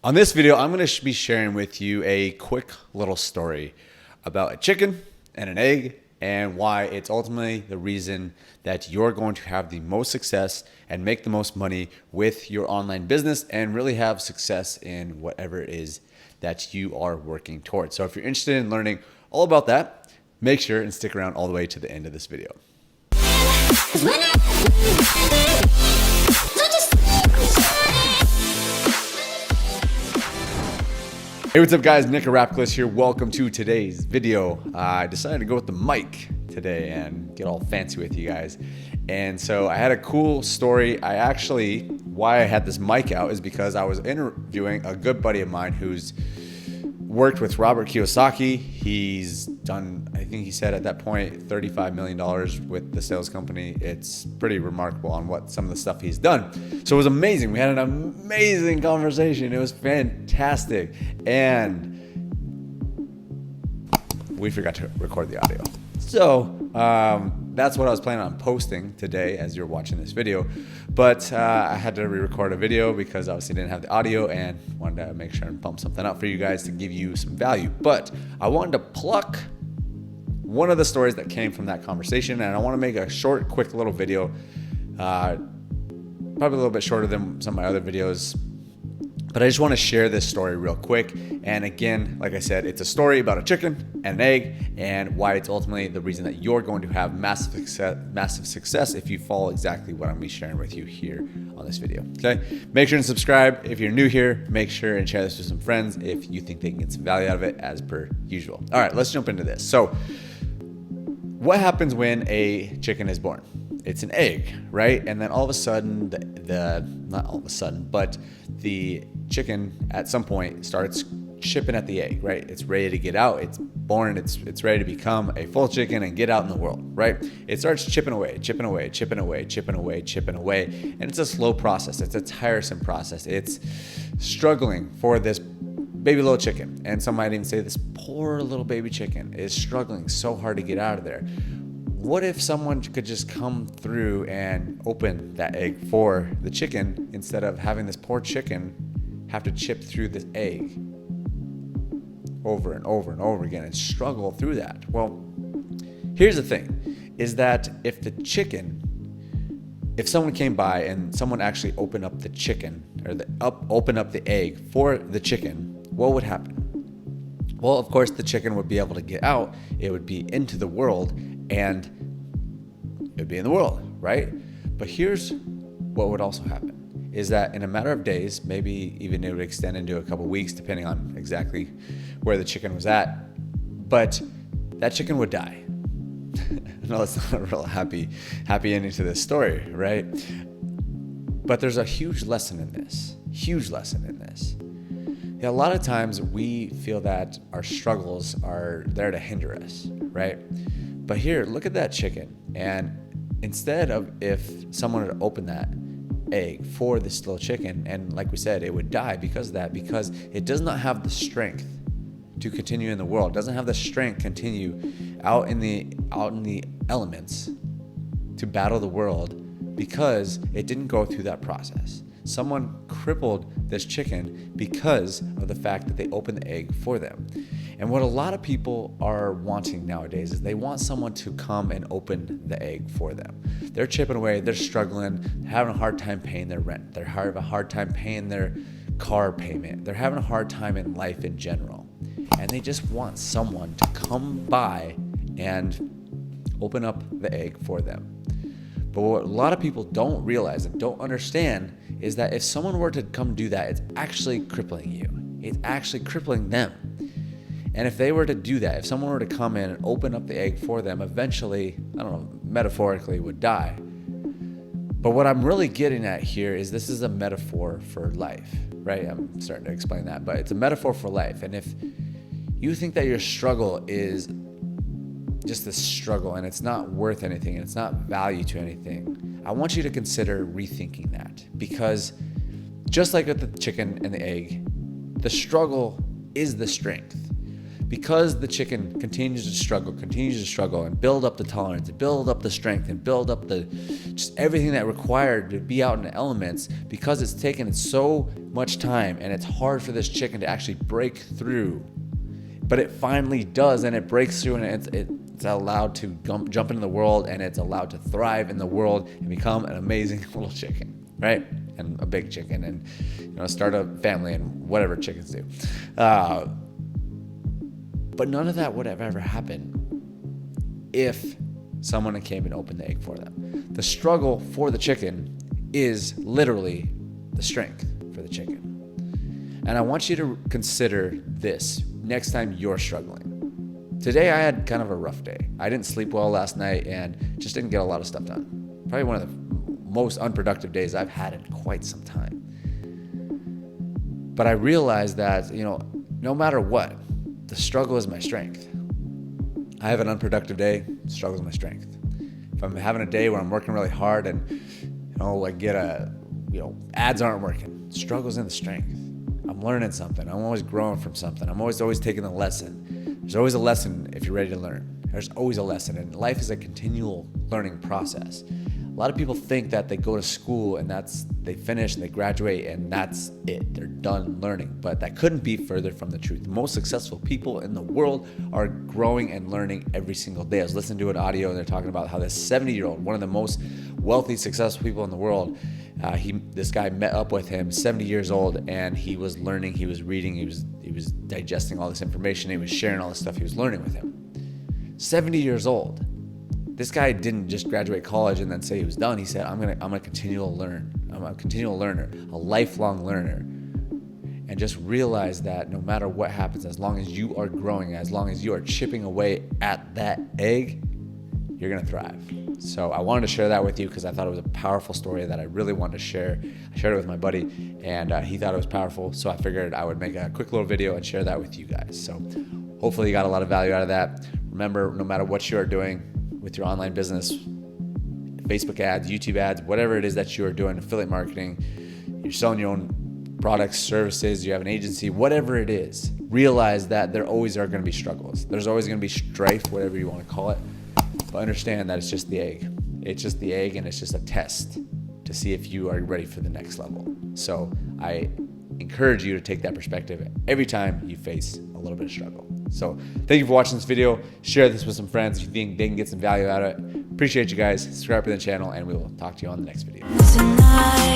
On this video, I'm going to be sharing with you a quick little story about a chicken and an egg and why it's ultimately the reason that you're going to have the most success and make the most money with your online business and really have success in whatever it is that you are working towards. So if you're interested in learning all about that, make sure and stick around all the way to the end of this video. Hey, what's up guys? Nick Rapcliffe here. Welcome to today's video. I decided to go with the mic today and get all fancy with you guys. And so I had a cool story. Why I had this mic out is because I was interviewing a good buddy of mine who's worked with Robert Kiyosaki. He's done, I think he said at that point, $35 million with the sales company. It's pretty remarkable on what some of the stuff he's done. So it was amazing. We had an amazing conversation. It was fantastic. And we forgot to record the audio. So that's what I was planning on posting today as you're watching this video. But I had to re-record a video because obviously didn't have the audio and wanted to make sure and pump something up for you guys to give you some value. But I wanted to pluck one of the stories that came from that conversation, and I want to make a short, quick little video, probably a little bit shorter than some of my other videos. But I just want to share this story real quick. And again, like I said, it's a story about a chicken and an egg and why it's ultimately the reason that you're going to have massive success if you follow exactly what I'm going to be sharing with you here on this video. Okay, make sure and subscribe. If you're new here, make sure and share this with some friends if you think they can get some value out of it, as per usual. All right, let's jump into this. So what happens when a chicken is born? It's an egg, right? And then all of a sudden, not all of a sudden, but the chicken at some point starts chipping at the egg, right? It's ready to get out. It's born. It's ready to become a full chicken and get out in the world, right? It starts chipping away, chipping away, chipping away, chipping away, chipping away. And it's a slow process. It's a tiresome process. It's struggling for this baby little chicken. And some might even say this poor little baby chicken is struggling so hard to get out of there. What if someone could just come through and open that egg for the chicken instead of having this poor chicken have to chip through this egg over and over and over again and struggle through that? Well, here's the thing, is that if someone came by and someone actually opened up the chicken or opened up the egg for the chicken, what would happen? Well, of course, the chicken would be able to get out. It would be into the world and it would be in the world, right? But here's what would also happen, is that in a matter of days, maybe even it would extend into a couple weeks, depending on exactly where the chicken was at, but that chicken would die. No, it's not a real happy ending to this story, right? But there's a huge lesson in this. Yeah, a lot of times we feel that our struggles are there to hinder us, right? But here, look at that chicken. And instead of if someone had opened that egg for this little chicken, and like we said, it would die because of that, because it does not have the strength to continue in the world. It doesn't have the strength to continue out in the elements to battle the world because it didn't go through that process. Someone crippled this chicken because of the fact that they opened the egg for them. And what a lot of people are wanting nowadays is they want someone to come and open the egg for them. They're chipping away, they're struggling, having a hard time paying their rent. They're having a hard time paying their car payment. They're having a hard time in life in general. And they just want someone to come by and open up the egg for them. But what a lot of people don't realize and don't understand is that if someone were to come do that, it's actually crippling you. It's actually crippling them. And if they were to do that, if someone were to come in and open up the egg for them, eventually, metaphorically would die. But what I'm really getting at here is this is a metaphor for life, right? I'm starting to explain that, but it's a metaphor for life. And if you think that your struggle is just this struggle and it's not worth anything and it's not value to anything, I want you to consider rethinking that, because just like with the chicken and the egg, the struggle is the strength. because the chicken continues to struggle and build up the tolerance, and build up the strength, and build up the just everything that required to be out in the elements, because it's taken so much time and it's hard for this chicken to actually break through. But it finally does, and it breaks through, and it's allowed to jump into the world, and it's allowed to thrive in the world and become an amazing little chicken, right? And a big chicken, and start a family and whatever chickens do. But none of that would have ever happened if someone came and opened the egg for them. The struggle for the chicken is literally the strength for the chicken. And I want you to consider this next time you're struggling. Today I had kind of a rough day. I didn't sleep well last night and just didn't get a lot of stuff done. Probably one of the most unproductive days I've had in quite some time. But I realized that, no matter what, the struggle is my strength. I have an unproductive day, struggle is my strength. If I'm having a day where I'm working really hard and, I get ads aren't working, struggle's in the strength. I'm learning something. I'm always growing from something. I'm always taking a lesson. There's always a lesson if you're ready to learn. There's always a lesson, and life is a continual learning process. A lot of people think that they go to school and they finish and they graduate and that's it. They're done learning, but that couldn't be further from the truth. The most successful people in the world are growing and learning every single day. I was listening to an audio and they're talking about how this 70-year-old, one of the most wealthy, successful people in the world, this guy met up with him, 70 years old, and he was learning, he was reading, he was digesting all this information, he was sharing all this stuff he was learning with him. 70 years old. This guy didn't just graduate college and then say he was done. He said, I'm gonna continue to learn. I'm a continual learner, a lifelong learner. And just realize that no matter what happens, as long as you are growing, as long as you are chipping away at that egg, you're gonna thrive. So I wanted to share that with you because I thought it was a powerful story that I really wanted to share. I shared it with my buddy and he thought it was powerful. So I figured I would make a quick little video and share that with you guys. So hopefully you got a lot of value out of that. Remember, no matter what you are doing with your online business, Facebook ads, YouTube ads, whatever it is that you are doing, affiliate marketing, you're selling your own products, services, you have an agency, whatever it is, realize that there always are going to be struggles. There's always going to be strife, whatever you want to call it. But understand that it's just the egg. It's just the egg, and it's just a test to see if you are ready for the next level. So I encourage you to take that perspective every time you face a little bit of struggle. So thank you for watching this video. Share this with some friends if you think they can get some value out of it. Appreciate you guys. Subscribe to the channel, and we will talk to you on the next video.